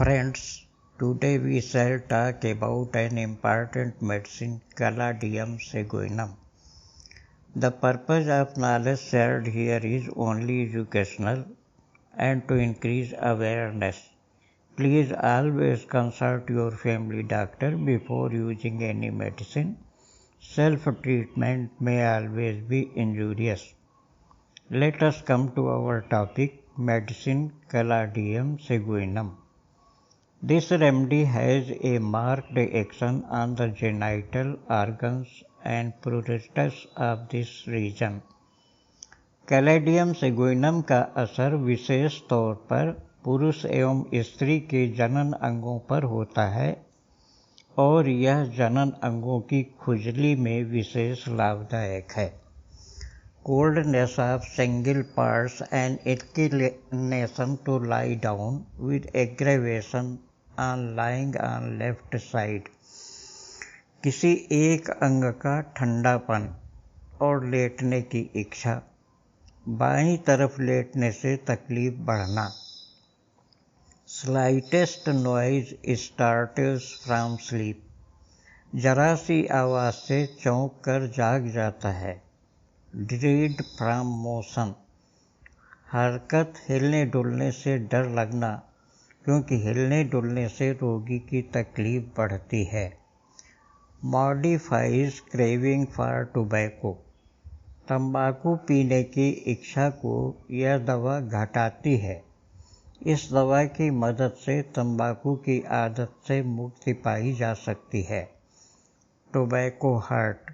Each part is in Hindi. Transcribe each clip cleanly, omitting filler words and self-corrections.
Friends, today we shall talk about an important medicine, Caladium Seguinum. The purpose of knowledge shared here is only educational and to increase awareness. Please always consult your family doctor before using any medicine. Self-treatment may always be injurious. Let us come to our topic, medicine Caladium Seguinum. This remedy has a marked action on the genital organs and pruritus of this region. Caladium seguinum का असर विशेष तौर पर पुरुष एवं स्त्री के जनन अंगों पर होता है और यह जनन अंगों की खुजली में विशेष लाभदायक है. Coldness of single parts and inclination to lie down with aggravation on lying on left side. किसी एक अंग का ठंडापन और लेटने की इच्छा, बाईं तरफ लेटने से तकलीफ बढ़ना. Slightest noise startles from sleep. जरा सी आवाज़ से चौंक कर जाग जाता है. Dread from motion. हरकत हिलने डुलने से डर लगना, क्योंकि हिलने डुलने से रोगी की तकलीफ बढ़ती है. Modifies craving for tobacco. तंबाकू पीने की इच्छा को यह दवा घटाती है. इस दवा की मदद से तंबाकू की आदत से मुक्ति पाई जा सकती है. Tobacco heart.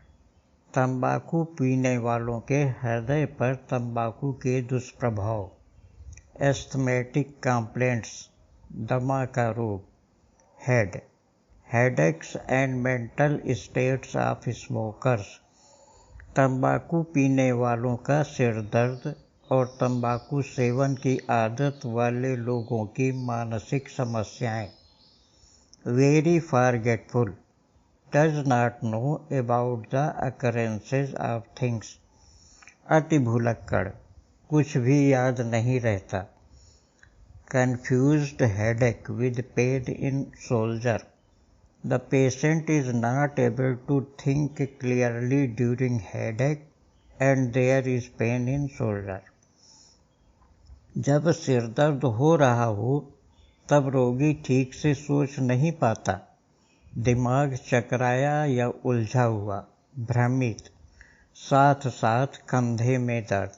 तंबाकू पीने वालों के हृदय पर तंबाकू के दुष्प्रभाव. Asthmatic complaints. दमा का रोग. Head. Headaches and mental states of smokers. तंबाकू पीने वालों का सिर दर्द और तंबाकू सेवन की आदत वाले लोगों की मानसिक समस्याएं. Very forgetful. Does not know about the occurrences of things. अति भुलक्कड़, कुछ भी याद नहीं रहता. Confused headache with pain in shoulder. The patient is not able to think clearly during headache and there is pain in shoulder. जब सिर दर्द हो रहा हो तब रोगी ठीक से सोच नहीं पाता. दिमाग चकराया या उलझा हुआ, भ्रमित, साथ साथ कंधे में दर्द.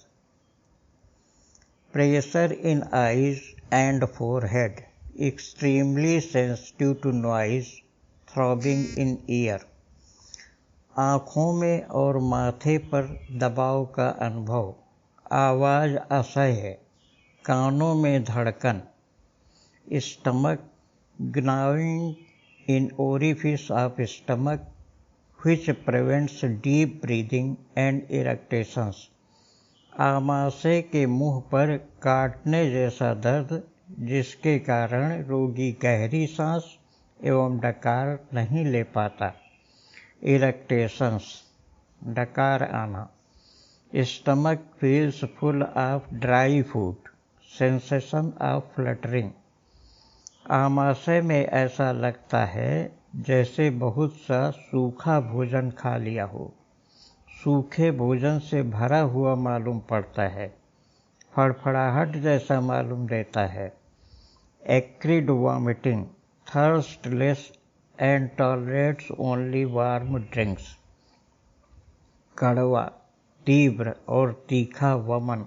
Pressure in eyes and forehead. Extremely sensitive to noise. Throbbing in ear. आँखों में और माथे पर दबाव का अनुभव, आवाज़ असह्य, कानों में धड़कन. Stomach gnawing in orifice of stomach which prevents deep breathing and irritations. आमाशय के मुंह पर काटने जैसा दर्द, जिसके कारण रोगी गहरी सांस एवं डकार नहीं ले पाता. इरेक्टेशंस. डकार आना. Stomach feels full of dry food. Sensation of fluttering. आमाशय में ऐसा लगता है जैसे बहुत सा सूखा भोजन खा लिया हो. सूखे भोजन से भरा हुआ मालूम पड़ता है. फड़फड़ाहट जैसा मालूम देता है. Acrid vomiting. Thirstless and tolerates only warm drinks. कड़वा, तीव्र और तीखा वमन.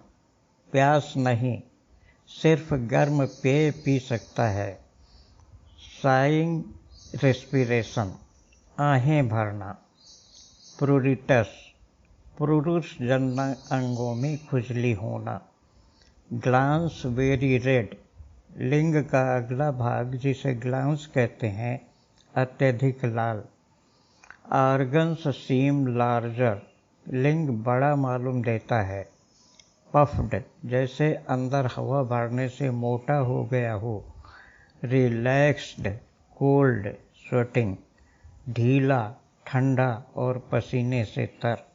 प्यास नहीं, सिर्फ गर्म पेय पी सकता है. Sighing respiration. आहें भरना. प्रूरिटस. पुरुष जनन अंगों में खुजली होना. Glans very red. लिंग का अगला भाग, जिसे ग्लांस कहते हैं, अत्यधिक लाल. ऑर्गन्स सीम लार्जर. लिंग बड़ा मालूम देता है. पफ्ड, जैसे अंदर हवा भरने से मोटा हो गया हो. रिलैक्स्ड. कोल्ड. स्वेटिंग. ढीला, ठंडा और पसीने से तर.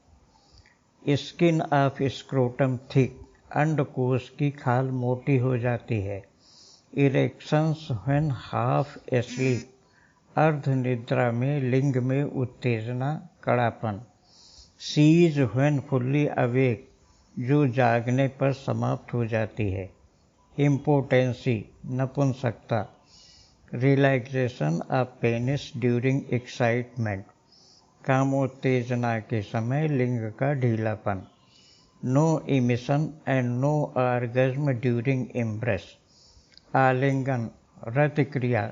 Skin of scrotum thick. अंडकोश की खाल मोटी हो जाती है. इरेक्शंस व्हेन हाफ एस्लीप, अर्ध निद्रा में लिंग में उत्तेजना, कड़ापन। सीज व्हेन फुल्ली अवेक, जो जागने पर समाप्त हो जाती है। इम्पोटेंसी, नपुंसकता। Relaxation of penis during excitement, कामोत्तेजना के समय लिंग का ढीलापन। No emission and no orgasm during embrace, आलिंगन रत क्रिया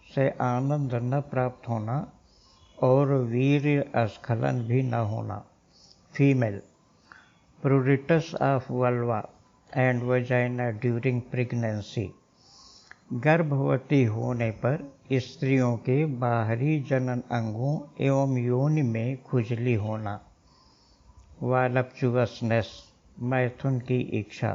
से आनंद न प्राप्त होना और वीर्य स्खलन भी न होना। Female. Pruritus of vulva and vagina during pregnancy, गर्भवती होने पर स्त्रियों के बाहरी जनन अंगों एवं योनि में खुजली होना। वालपचुअसनेस, मैथुन की इच्छा।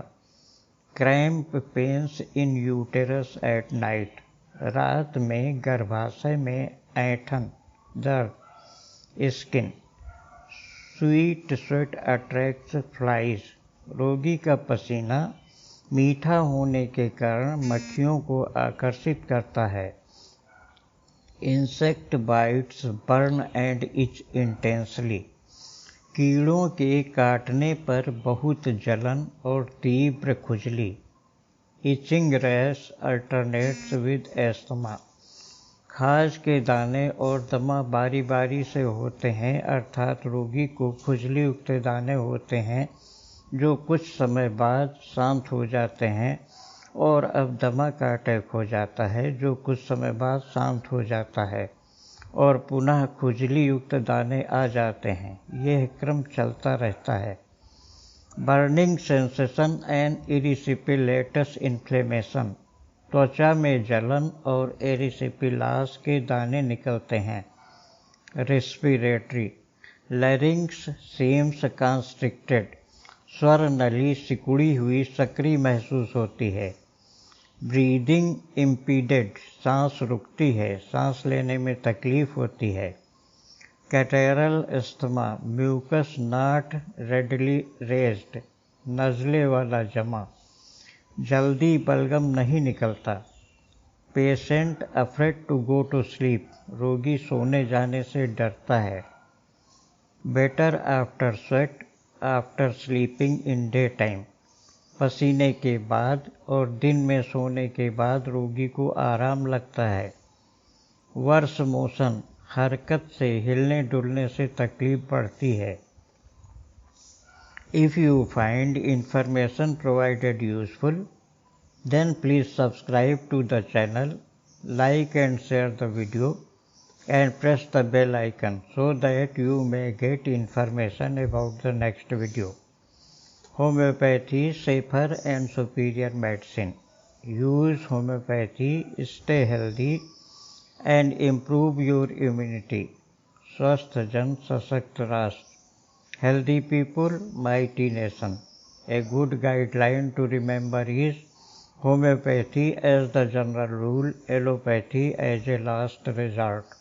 Cramp pains in uterus at night, रात में गर्भाशय में ऐंठन, दर्द। Skin. Sweet sweat attracts flies, रोगी का पसीना मीठा होने के कारण मक्खियों को आकर्षित करता है। Insect bites burn and itch intensely, कीड़ों के काटने पर बहुत जलन और तीव्र खुजली। Itching rash alternates with asthma, खाज के दाने और दमा बारी बारी से होते हैं, अर्थात रोगी को खुजली युक्त दाने होते हैं जो कुछ समय बाद शांत हो जाते हैं, और अब दमा का अटैक हो जाता है जो कुछ समय बाद शांत हो जाता है और पुनः खुजली युक्त दाने आ जाते हैं। यह क्रम चलता रहता है। बर्निंग सेंसेशन एंड इरिसिपिलेटस इन्फ्लेमेशन, त्वचा में जलन और एरिसिपिलास के दाने निकलते हैं। रेस्पिरेटरी। लैरिंक्स सीम्स कॉन्स्ट्रिक्टेड, स्वर नली सिकुड़ी हुई सक्रिय महसूस होती है। ब्रीदिंग इम्पीडेड, सांस रुकती है, सांस लेने में तकलीफ होती है। Catarrhal asthma, mucus not readily raised, नज़ले वाला जमा, जल्दी बलगम नहीं निकलता। Patient afraid to go to sleep, रोगी सोने जाने से डरता है। Better after sweat after sleeping in day time, पसीने के बाद और दिन में सोने के बाद रोगी को आराम लगता है। वर्स मोशन, हरकत से हिलने डुलने से तकलीफ बढ़ती है। If you find information provided useful, then please subscribe to the channel, like and share the video and press the bell icon so that you may get information about the next video. Homeopathy, safer and superior medicine. Use homeopathy, stay healthy and improve your immunity. स्वस्थ जन सशक्त राष्ट्र, healthy people, mighty nation. A good guideline to remember is homeopathy as the general rule, allopathy as a last resort.